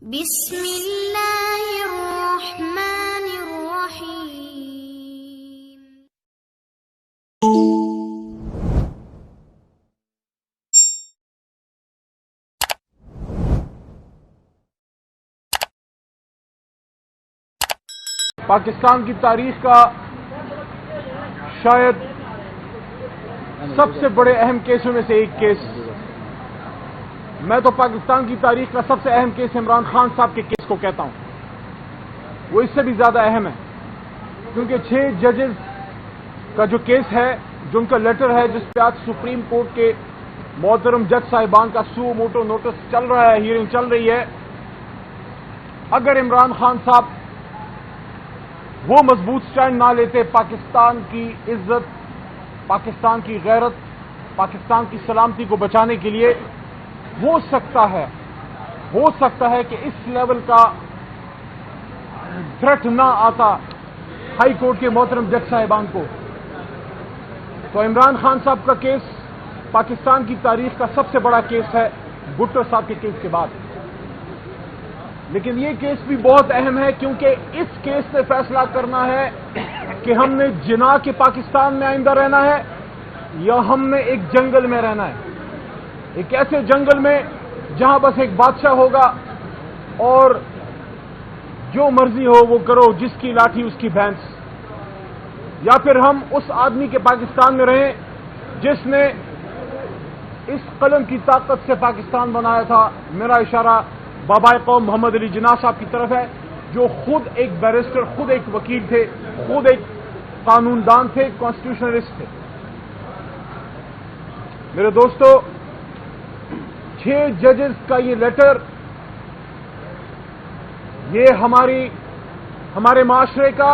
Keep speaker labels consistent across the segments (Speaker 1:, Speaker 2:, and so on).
Speaker 1: بسم اللہ الرحمن الرحیم۔
Speaker 2: پاکستان کی تاریخ کا شاید سب سے بڑے اہم کیسوں میں سے ایک کیس، میں تو پاکستان کی تاریخ کا سب سے اہم کیس عمران خان صاحب کے کیس کو کہتا ہوں۔ وہ اس سے بھی زیادہ اہم ہے کیونکہ 6 ججز کا جو کیس ہے، جو ان کا لیٹر ہے جس پہ آج سپریم کورٹ کے محترم جج صاحبان کا سو موٹو نوٹس چل رہا ہے، ہیئرنگ چل رہی ہے، اگر عمران خان صاحب وہ مضبوط سٹینڈ نہ لیتے پاکستان کی عزت، پاکستان کی غیرت، پاکستان کی سلامتی کو بچانے کے لیے، ہو سکتا ہے کہ اس لیول کا تھریٹ نہ آتا ہائی کورٹ کے محترم جج صاحبان کو۔ تو عمران خان صاحب کا کیس پاکستان کی تاریخ کا سب سے بڑا کیس ہے بھٹو صاحب کے کیس کے بعد، لیکن یہ کیس بھی بہت اہم ہے کیونکہ اس کیس سے فیصلہ کرنا ہے کہ ہم نے جناح کے پاکستان میں آئندہ رہنا ہے یا ہم نے ایک جنگل میں رہنا ہے، ایک ایسے جنگل میں جہاں بس ایک بادشاہ ہوگا اور جو مرضی ہو وہ کرو، جس کی لاٹھی اس کی بھینس، یا پھر ہم اس آدمی کے پاکستان میں رہیں جس نے اس قلم کی طاقت سے پاکستان بنایا تھا۔ میرا اشارہ بابائے قوم محمد علی جناح صاحب کی طرف ہے، جو خود ایک بیرسٹر، خود ایک وکیل تھے، خود ایک قانون دان تھے، کانسٹیٹیوشنلسٹ تھے۔ میرے دوستو، 6 ججز کا یہ لیٹر، یہ ہمارے معاشرے کا،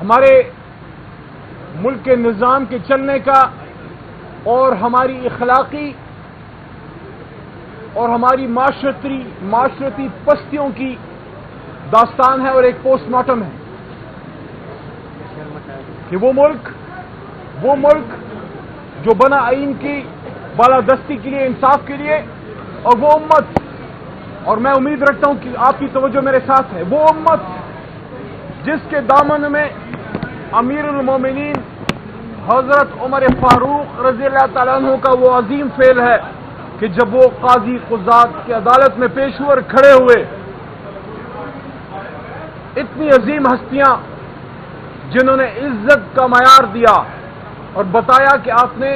Speaker 2: ہمارے ملک کے نظام کے چلنے کا اور ہماری اخلاقی اور ہماری معاشرتی پستیوں کی داستان ہے اور ایک پوسٹ مارٹم ہے کہ وہ ملک جو بنا آئین کی بالادستی کے لیے، انصاف کے لیے، اور وہ امت، اور میں امید رکھتا ہوں کہ آپ کی توجہ میرے ساتھ ہے، وہ امت جس کے دامن میں امیر المومنین حضرت عمر فاروق رضی اللہ تعالیٰ عنہ کا وہ عظیم فعل ہے کہ جب وہ قاضی قضات کی عدالت میں پیش ہوئے اور کھڑے ہوئے، اتنی عظیم ہستیاں جنہوں نے عزت کا معیار دیا اور بتایا کہ آپ نے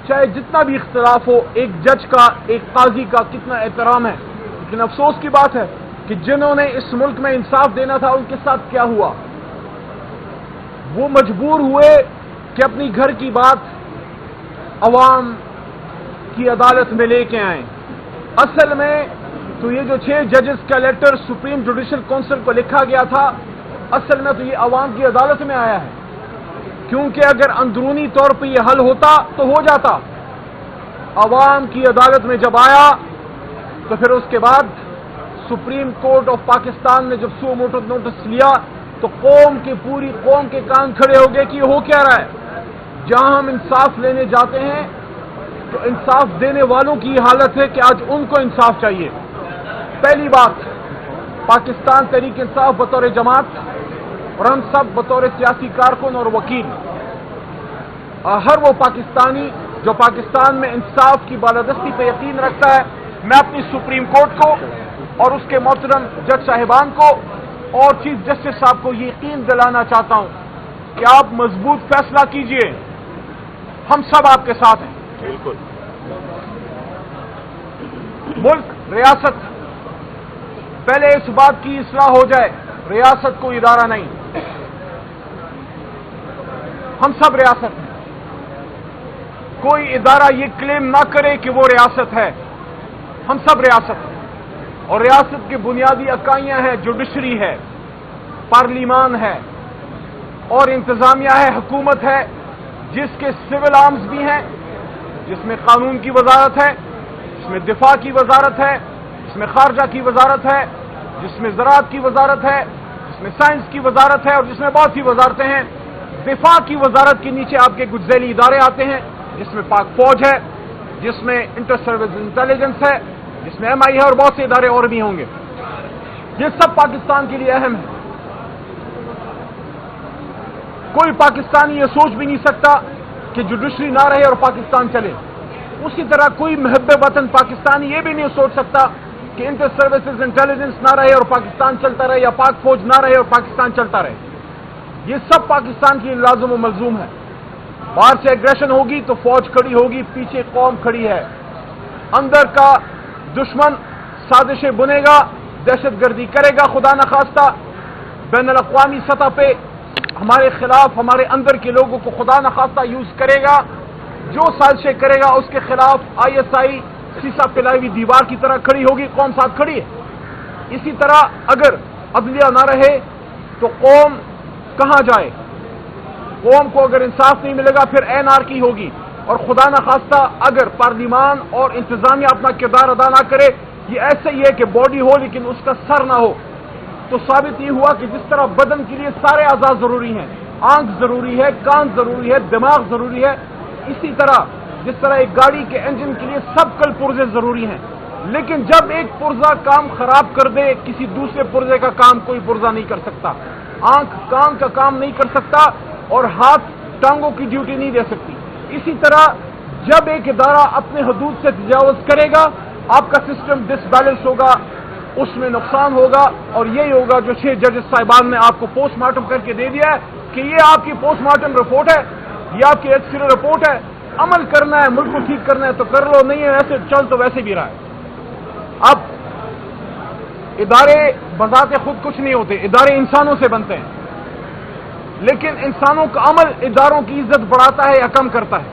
Speaker 2: چاہے جتنا بھی اختلاف ہو، ایک جج کا، ایک قاضی کا کتنا احترام ہے، لیکن افسوس کی بات ہے کہ جنہوں نے اس ملک میں انصاف دینا تھا ان کے ساتھ کیا ہوا؟ وہ مجبور ہوئے کہ اپنی گھر کی بات عوام کی عدالت میں لے کے آئیں۔ اصل میں تو یہ جو 6 ججز کا لیٹر سپریم جوڈیشل کونسل کو لکھا گیا تھا، اصل میں تو یہ عوام کی عدالت میں آیا ہے، کیونکہ اگر اندرونی طور پہ یہ حل ہوتا تو ہو جاتا۔ عوام کی عدالت میں جب آیا تو پھر اس کے بعد سپریم کورٹ آف پاکستان نے جب سو موٹو نوٹس لیا تو پوری قوم کے کان کھڑے ہو گئے کہ یہ ہو کیا رہا ہے۔ جہاں ہم انصاف لینے جاتے ہیں تو انصاف دینے والوں کی یہ حالت ہے کہ آج ان کو انصاف چاہیے۔ پہلی بات، پاکستان تحریک انصاف بطور جماعت اور ہم سب بطور سیاسی کارکن اور وکیل، ہر وہ پاکستانی جو پاکستان میں انصاف کی بالادستی پہ یقین رکھتا ہے، میں اپنی سپریم کورٹ کو اور اس کے محترم جج صاحبان کو اور چیف جسٹس صاحب کو یہ یقین دلانا چاہتا ہوں کہ آپ مضبوط فیصلہ کیجئے، ہم سب آپ کے ساتھ ہیں۔ بالکل، ملک، ریاست، پہلے اس بات کی اصلاح ہو جائے، ریاست کوئی ادارہ نہیں، ہم سب ریاست ہیں۔ کوئی ادارہ یہ کلیم نہ کرے کہ وہ ریاست ہے، ہم سب ریاست ہیں، اور ریاست کی بنیادی اکائیاں ہیں، جوڈیشری ہے، پارلیمان ہے، اور انتظامیہ ہے، حکومت ہے، جس کے سول آرمز بھی ہیں، جس میں قانون کی وزارت ہے، جس میں دفاع کی وزارت ہے، جس میں خارجہ کی وزارت ہے، جس میں زراعت کی وزارت ہے، جس میں سائنس کی وزارت ہے، اور جس میں بہت سی وزارتیں ہیں۔ دفاع کی وزارت کے نیچے آپ کے کچھ ذیلی ادارے آتے ہیں، جس میں پاک فوج ہے، جس میں انٹر سروس انٹیلیجنس ہے، جس میں MI ہے اور بہت سے ادارے اور بھی ہوں گے. یہ سب پاکستان کے لیے اہم ہے. کوئی پاکستانی یہ سوچ بھی نہیں سکتا کہ جوڈیشری نہ رہے اور پاکستان چلے. اسی طرح کوئی محب وطن پاکستانی یہ بھی نہیں سوچ سکتا کہ انٹر سروسز انٹیلیجنس نہ رہے اور پاکستان چلتا رہے، یا پاک فوج نہ رہے اور پاکستان چلتا رہے. یہ سب پاکستان کی لازم و ملزوم ہے. باہر سے ایگریشن ہوگی تو فوج کھڑی ہوگی، پیچھے قوم کھڑی ہے. اندر کا دشمن سازشیں بنے گا، دہشت گردی کرے گا خدا نخواستہ، بین الاقوامی سطح پہ ہمارے خلاف ہمارے اندر کے لوگوں کو خدا نخواستہ یوز کرے گا. جو سازشیں کرے گا اس کے خلاف ISI سیسا پلائی ہوئی دیوار کی طرح کھڑی ہوگی. قوم ساتھ کھڑی ہے. اسی طرح اگر عدلیہ نہ رہے تو قوم کہاں جائے؟ قوم کو اگر انصاف نہیں ملے گا پھر انارکی ہوگی. اور خدا نخواستہ اگر پارلیمان اور انتظامیہ اپنا کردار ادا نہ کرے، یہ ایسا ہی ہے کہ باڈی ہو لیکن اس کا سر نہ ہو. تو ثابت یہ ہوا کہ جس طرح بدن کے لیے سارے اعضاء ضروری ہیں، آنکھ ضروری ہے، کان ضروری ہے، دماغ ضروری ہے، اسی طرح جس طرح ایک گاڑی کے انجن کے لیے سب کل پرزے ضروری ہیں. لیکن جب ایک پرزہ کام خراب کر دے، کسی دوسرے پرزے کا کام کوئی پرزہ نہیں کر سکتا. آنکھ کان کا کام نہیں کر سکتا اور ہاتھ ٹانگوں کی ڈیوٹی نہیں دے سکتی. اسی طرح جب ایک ادارہ اپنے حدود سے تجاوز کرے گا، آپ کا سسٹم ڈس بیلنس ہوگا، اس میں نقصان ہوگا. اور یہی ہوگا جو 6 ججز صاحبان نے آپ کو پوسٹ مارٹم کر کے دے دیا ہے کہ یہ آپ کی پوسٹ مارٹم رپورٹ ہے، یہ آپ کی ایکسرے رپورٹ ہے. عمل کرنا ہے، ملک کو ٹھیک کرنا ہے تو کر لو، نہیں ہے ایسے چل تو ویسے بھی رہا ہے. اب ادارے بذات خود کچھ نہیں ہوتے، ادارے انسانوں سے بنتے ہیں. لیکن انسانوں کا عمل اداروں کی عزت بڑھاتا ہے یا کم کرتا ہے؟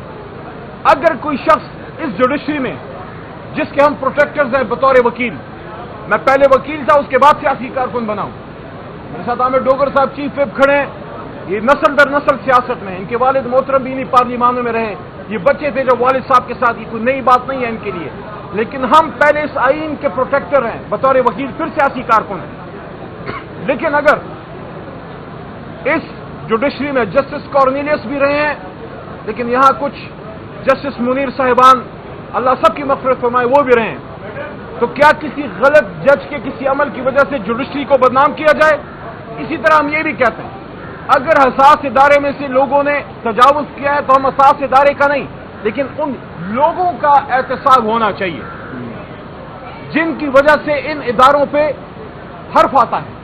Speaker 2: اگر کوئی شخص اس جوڈیشری میں جس کے ہم پروٹیکٹرز ہیں بطور وکیل، میں پہلے وکیل تھا اس کے بعد سیاسی کارکن بنا ہوں. میرے ساتھ عامر ڈوگر صاحب چیف وپ کھڑے ہیں. یہ نسل در نسل سیاست میں، ان کے والد محترم بھی نہیں پارلیمانوں میں رہے، یہ بچے تھے جو والد صاحب کے ساتھ، یہ کوئی نئی بات نہیں ہے ان کے لیے. لیکن ہم پہلے اس آئین کے پروٹیکٹر ہیں بطور وکیل، پھر سیاسی کارکن ہیں. لیکن اگر اس جوڈیشری میں جسٹس کارنیلیس بھی رہے ہیں، لیکن یہاں کچھ جسٹس منیر صاحبان اللہ سب کی مغفرت فرمائے وہ بھی رہے ہیں، تو کیا کسی غلط جج کے کسی عمل کی وجہ سے جوڈیشری کو بدنام کیا جائے؟ اسی طرح ہم یہ بھی کہتے ہیں اگر حساس ادارے میں سے لوگوں نے تجاوز کیا ہے تو ہم حساس ادارے کا نہیں، لیکن ان لوگوں کا احتساب ہونا چاہیے جن کی وجہ سے ان اداروں پہ حرف آتا ہے.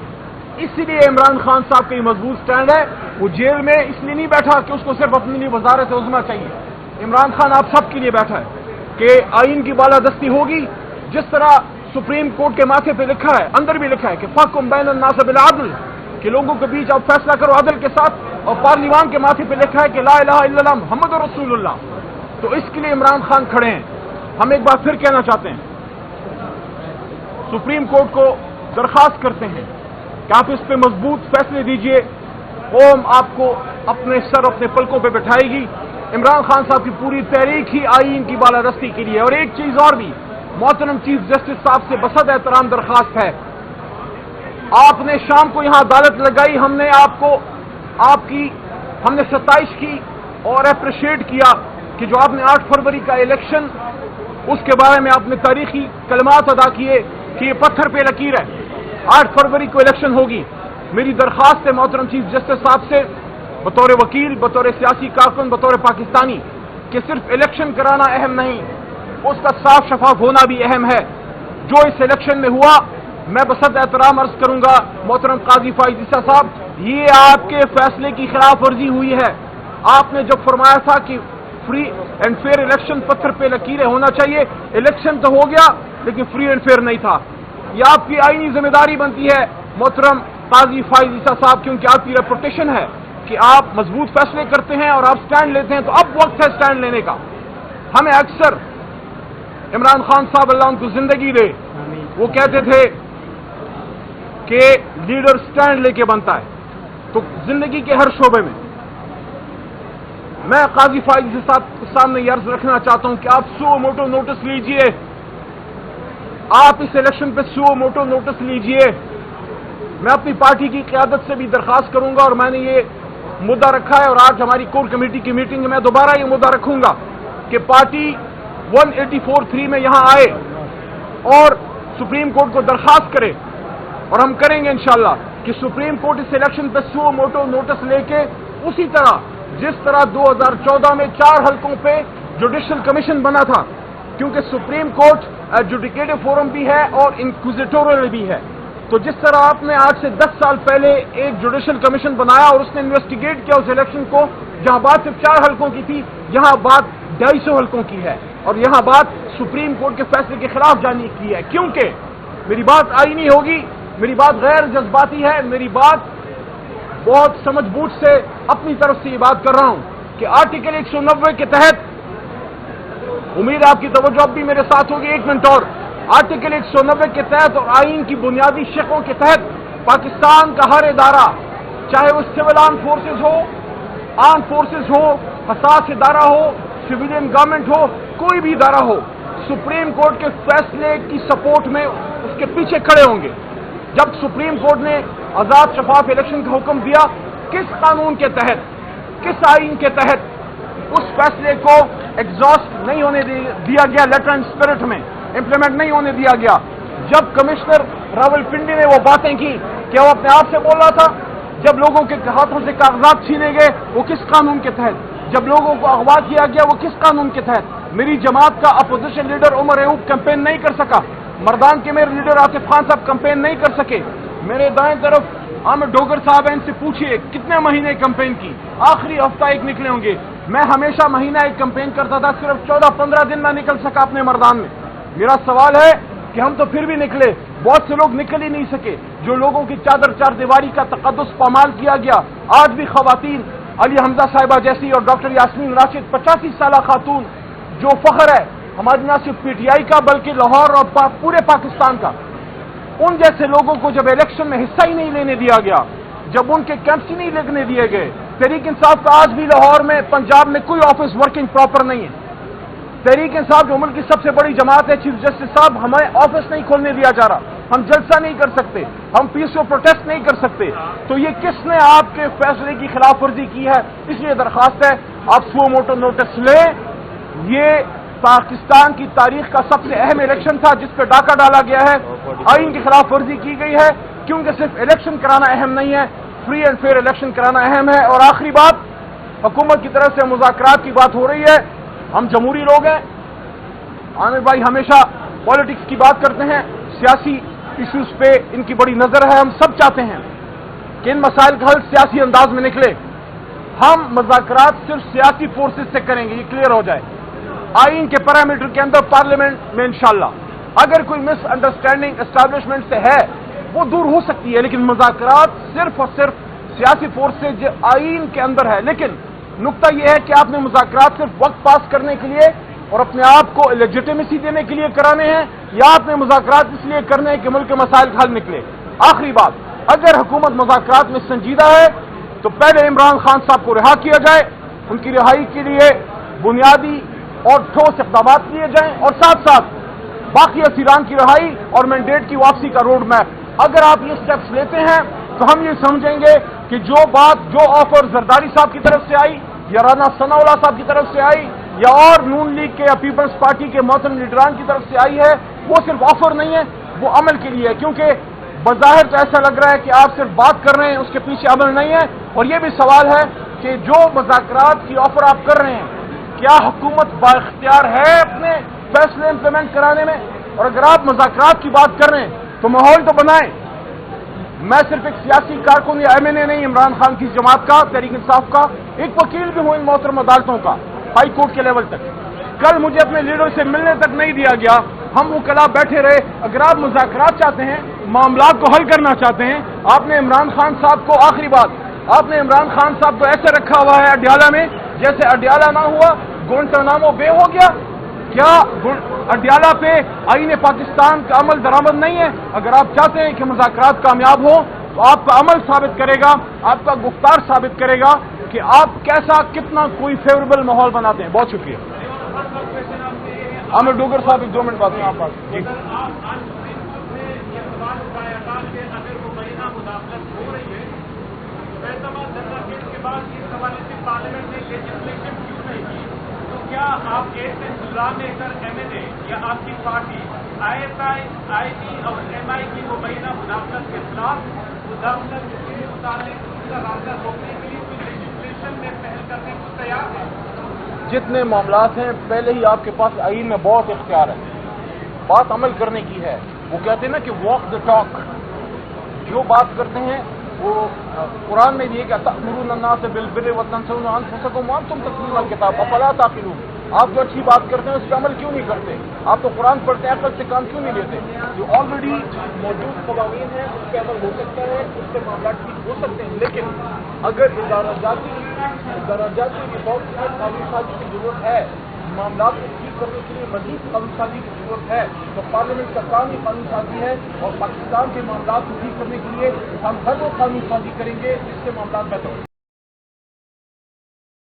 Speaker 2: اسی لیے عمران خان صاحب کا یہ مضبوط سٹینڈ ہے. وہ جیل میں اس لیے نہیں بیٹھا کہ اس کو صرف اپنے لیے وزارت عظمیٰ چاہیے. عمران خان آپ سب کے لیے بیٹھا ہے کہ آئین کی بالادستی ہوگی. جس طرح سپریم کورٹ کے ماتھے پہ لکھا ہے، اندر بھی لکھا ہے کہ فحکم بین الناس بالعدل، کہ لوگوں کے بیچ آپ فیصلہ کرو عدل کے ساتھ. اور پارلیمان کے ماتھے پہ لکھا ہے کہ لا الہ الا اللہ محمد رسول اللہ. تو اس کے لیے عمران خان کھڑے ہیں. ہم ایک بار پھر کہنا چاہتے ہیں، سپریم کورٹ کو درخواست کرتے ہیں کہ آپ اس پہ مضبوط فیصلے دیجئے. قوم آپ کو اپنے سر اپنے پلکوں پہ بٹھائے گی. عمران خان صاحب کی پوری تحریک ہی آئین کی بالادستی کے لیے. اور ایک چیز اور بھی محترم چیف جسٹس صاحب سے بصد احترام درخواست ہے، آپ نے شام کو یہاں عدالت لگائی، ہم نے آپ کو ہم نے ستائش کی اور اپریشیٹ کیا کہ جو آپ نے 8 فروری کا الیکشن، اس کے بارے میں آپ نے تاریخی کلمات ادا کیے کہ یہ پتھر پہ لکیر ہے. 8 فروری کو الیکشن ہوگی. میری درخواست ہے محترم چیف جسٹس صاحب سے بطور وکیل، بطور سیاسی کارکن، بطور پاکستانی، کہ صرف الیکشن کرانا اہم نہیں، اس کا صاف شفاف ہونا بھی اہم ہے. جو اس الیکشن میں ہوا، میں بصد احترام عرض کروں گا محترم قاضی فائز عیسیٰ صاحب، یہ آپ کے فیصلے کی خلاف ورزی ہوئی ہے. آپ نے جب فرمایا تھا کہ فری اینڈ فیئر الیکشن پتھر پہ لکیریں ہونا چاہیے، الیکشن تو ہو گیا لیکن فری اینڈ فیئر نہیں تھا. یہ آپ کی آئینی ذمہ داری بنتی ہے محترم قاضی فائز عیسیٰ صاحب، کیونکہ آپ کی ریپوٹیشن ہے کہ آپ مضبوط فیصلے کرتے ہیں اور آپ سٹینڈ لیتے ہیں. تو اب وقت ہے سٹینڈ لینے کا. ہمیں اکثر عمران خان صاحب اللہ ان کو زندگی دے، وہ کہتے تھے کہ لیڈر سٹینڈ لے کے بنتا ہے. تو زندگی کے ہر شعبے میں میں قاضی فائز صاحب کے سامنے یہ عرض رکھنا چاہتا ہوں کہ آپ سو موٹو نوٹس لیجئے، آپ اس الیکشن پہ سو موٹو نوٹس لیجئے. میں اپنی پارٹی کی قیادت سے بھی درخواست کروں گا اور میں نے یہ مدعا رکھا ہے اور آج ہماری کور کمیٹی کی میٹنگ میں میں دوبارہ یہ مدعا رکھوں گا کہ پارٹی 184(3) میں یہاں آئے اور سپریم کورٹ کو درخواست کرے، اور ہم کریں گے انشاءاللہ کہ سپریم کورٹ اس الیکشن پہ سو موٹو نوٹس لے کے اسی طرح جس طرح 2014 میں 4 حلقوں پہ جوڈیشل کمیشن بنا تھا، کیونکہ سپریم کورٹ جوڈیکیٹو فورم بھی ہے اور انکوزیٹورل بھی ہے، تو جس طرح آپ نے آج سے 10 سال پہلے ایک جوڈیشل کمیشن بنایا اور اس نے انویسٹیگیٹ کیا اس الیکشن کو، جہاں بات صرف 4 حلقوں کی تھی، یہاں بات 250 حلقوں کی ہے، اور یہاں بات سپریم کورٹ کے فیصلے کے خلاف جانے کی ہے، کیونکہ میری بات آئینی ہوگی، میری بات غیر جذباتی ہے، میری بات بہت سمجھ بوجھ سے اپنی طرف سے یہ بات کر رہا ہوں کہ آرٹیکل 190 کے تحت، امید آپ کی توجہ اب بھی میرے ساتھ ہوگی 1 منٹ اور، آرٹیکل 190 کے تحت اور آئین کی بنیادی شقوں کے تحت پاکستان کا ہر ادارہ، چاہے وہ سول آرم فورسز ہو، حساس ادارہ ہو، سویلین گورنمنٹ ہو، کوئی بھی ادارہ ہو، سپریم کورٹ کے فیصلے کی سپورٹ میں اس کے پیچھے کھڑے ہوں گے۔ جب سپریم کورٹ نے آزاد شفاف الیکشن کا حکم دیا، کس قانون کے تحت، کس آئین کے تحت اس فیصلے کو ایگزاسٹ نہیں ہونے دیا گیا، لیٹر اینڈ اسپرٹ میں امپلیمنٹ نہیں ہونے دیا گیا؟ جب کمشنر راول پنڈی نے وہ باتیں کی، کیا وہ اپنے آپ سے بول رہا تھا؟ جب لوگوں کے ہاتھوں سے کاغذات چھینے گئے، وہ کس قانون کے تحت؟ جب لوگوں کو اغوا کیا گیا، وہ کس قانون کے تحت؟ میری جماعت کا opposition leader Omar Ayub campaign نہیں کر سکا، مردان کے میرے لیڈر آصف خان صاحب کیمپین نہیں کر سکے، میرے دائیں طرف عامر ڈوگر صاحب ہیں، ان سے پوچھئے کتنے مہینے کیمپین کی، آخری ہفتہ ایک نکلے ہوں گے، میں ہمیشہ مہینہ ایک کیمپین کرتا تھا، صرف 14-15 دن نہ نکل سکا اپنے مردان میں۔ میرا سوال ہے کہ ہم تو پھر بھی نکلے، بہت سے لوگ نکل ہی نہیں سکے، جو لوگوں کی چار دیواری کا تقدس پامال کیا گیا۔ آج بھی خواتین، علی حمزہ صاحبہ جیسی اور ڈاکٹر یاسمین راشد 85 سالہ خاتون، جو فخر ہے ہماری نہ صرف پی ٹی آئی کا بلکہ لاہور اور پورے پاکستان کا، ان جیسے لوگوں کو جب الیکشن میں حصہ ہی نہیں لینے دیا گیا، جب ان کے کیمپس ہی نہیں لگنے دیے گئے۔ تحریک انصاف کا آج بھی لاہور میں، پنجاب میں کوئی آفس ورکنگ پراپر نہیں ہے۔ تحریک انصاف جو ملک کی سب سے بڑی جماعت ہے، چیف جسٹس صاحب، ہمیں آفس نہیں کھولنے دیا جا رہا، ہم جلسہ نہیں کر سکتے، ہم پیسفل پروٹیسٹ نہیں کر سکتے، تو یہ کس نے آپ کے فیصلے کی خلاف ورزی کی ہے؟ اس لیے درخواست ہے آپ سو موٹو نوٹس لیں۔ یہ پاکستان کی تاریخ کا سب سے اہم الیکشن تھا جس پہ ڈاکہ ڈالا گیا ہے، آئین کی خلاف ورزی کی گئی ہے، کیونکہ صرف الیکشن کرانا اہم نہیں ہے، فری اینڈ فیئر الیکشن کرانا اہم ہے۔ اور آخری بات، حکومت کی طرف سے مذاکرات کی بات ہو رہی ہے، ہم جمہوری لوگ ہیں، عامر بھائی ہمیشہ پالیٹکس کی بات کرتے ہیں، سیاسی ایشوز پہ ان کی بڑی نظر ہے، ہم سب چاہتے ہیں کہ ان مسائل کا حل سیاسی انداز میں نکلے، ہم مذاکرات صرف سیاسی فورسز سے کریں گے، یہ کلیئر ہو جائے، آئین کے پیرامیٹر کے اندر پارلیمنٹ میں انشاءاللہ۔ اگر کوئی مس انڈرسٹینڈنگ اسٹیبلشمنٹ سے ہے وہ دور ہو سکتی ہے، لیکن مذاکرات صرف اور صرف سیاسی فورس سے جو آئین کے اندر ہے۔ لیکن نقطہ یہ ہے کہ آپ نے مذاکرات صرف وقت پاس کرنے کے لیے اور اپنے آپ کو لیجیٹیمیسی دینے کے لیے کرانے ہیں، یا آپ نے مذاکرات اس لیے کرنے ہیں کہ ملک کے مسائل کا حل نکلے؟ آخری بات، اگر حکومت مذاکرات میں سنجیدہ ہے تو پہلے عمران خان صاحب کو رہا کیا جائے، ان کی رہائی کے لیے بنیادی اور ٹھوس اقدامات لیے جائیں، اور ساتھ ساتھ باقی اسیران کی رہائی اور مینڈیٹ کی واپسی کا روڈ میپ۔ اگر آپ یہ سٹیپس لیتے ہیں تو ہم یہ سمجھیں گے کہ جو آفر زرداری صاحب کی طرف سے آئی یا رانا ثناء اللہ صاحب کی طرف سے آئی یا اور نون لیگ کے یا پیپلز پارٹی کے محترم لیڈران کی طرف سے آئی ہے، وہ صرف آفر نہیں ہے، وہ عمل کے لیے ہے، کیونکہ بظاہر تو ایسا لگ رہا ہے کہ آپ صرف بات کر رہے ہیں، اس کے پیچھے عمل نہیں ہے۔ اور یہ بھی سوال ہے کہ جو مذاکرات کی آفر آپ کر رہے ہیں، کیا حکومت بااختیار ہے اپنے فیصلے امپلیمنٹ کرانے میں؟ اور اگر آپ مذاکرات کی بات کر رہے ہیں تو ماحول تو بنائیں۔ میں صرف ایک سیاسی کارکن یا ایم این اے نہیں، عمران خان کی جماعت کا، تحریک انصاف کا ایک وکیل بھی ہوں ان محترم عدالتوں کا، ہائی کورٹ کے لیول تک۔ کل مجھے اپنے لیڈر سے ملنے تک نہیں دیا گیا، ہم وکلا بیٹھے رہے۔ اگر آپ مذاکرات چاہتے ہیں، معاملات کو حل کرنا چاہتے ہیں، آپ نے عمران خان صاحب کو، آخری بات، آپ نے عمران خان صاحب کو ایسے رکھا ہوا ہے اڈیالہ میں جیسے اڈیالہ نہ ہوا گوانٹانامو بے ہو گیا۔ کیا اڈیالہ پہ آئین پاکستان کا عمل درآمد نہیں ہے؟ اگر آپ چاہتے ہیں کہ مذاکرات کامیاب ہوں تو آپ کا عمل ثابت کرے گا، آپ کا گفتار ثابت کرے گا کہ آپ کتنا کوئی فیوریبل ماحول بناتے ہیں۔ بہت شکریہ۔ عامر ڈوگر صاحب 1-2 منٹ بات ہیں آپ پاس۔ جی
Speaker 3: کیا آپ ایک سے لے کر ایم این اے یا آپ کی پارٹی ISI اور MI کی مبینہ مداخلت کے خلاف مداخلت کے متعلق اس کا راستہ روکنے کے لیے کوئی لیجسلیشن میں پہل کرنے کو تیار ہے؟
Speaker 2: جتنے معاملات ہیں پہلے ہی آپ کے پاس آئین میں بہت اختیار ہے، بات عمل کرنے کی ہے۔ وہ کہتے ہیں نا کہ واک دا ٹاک، جو بات کرتے ہیں وہ قرآن میں بھی ہے کہ تأمرون الناس بالبر وتنسون انفسکم وانتم تتلون الکتاب افلا تعقلون۔ آپ جو اچھی بات کرتے ہیں اس پہ عمل کیوں نہیں کرتے؟ آپ تو قرآن پڑھتے ہیں، عقل سے کام کیوں نہیں لیتے؟ جو آلریڈی موجود قوانین ہیں اس پہ عمل ہو سکتا ہے، اس سے معاملات ٹھیک ہو سکتے ہیں، لیکن اگر ادارہ جاتی ریفارم میں قانون سازی کی ضرورت ہے، معاملات کو ٹھیک کرنے کے لیے مزید قانون سازی کی ضرورت ہے، تو پارلیمنٹ کا کام ہی قانون سازی ہے، اور پاکستان کے معاملات کو ٹھیک کرنے کے لیے ہم ہر وہ قانون سازی کریں گے جس سے معاملات بہتر ہوں۔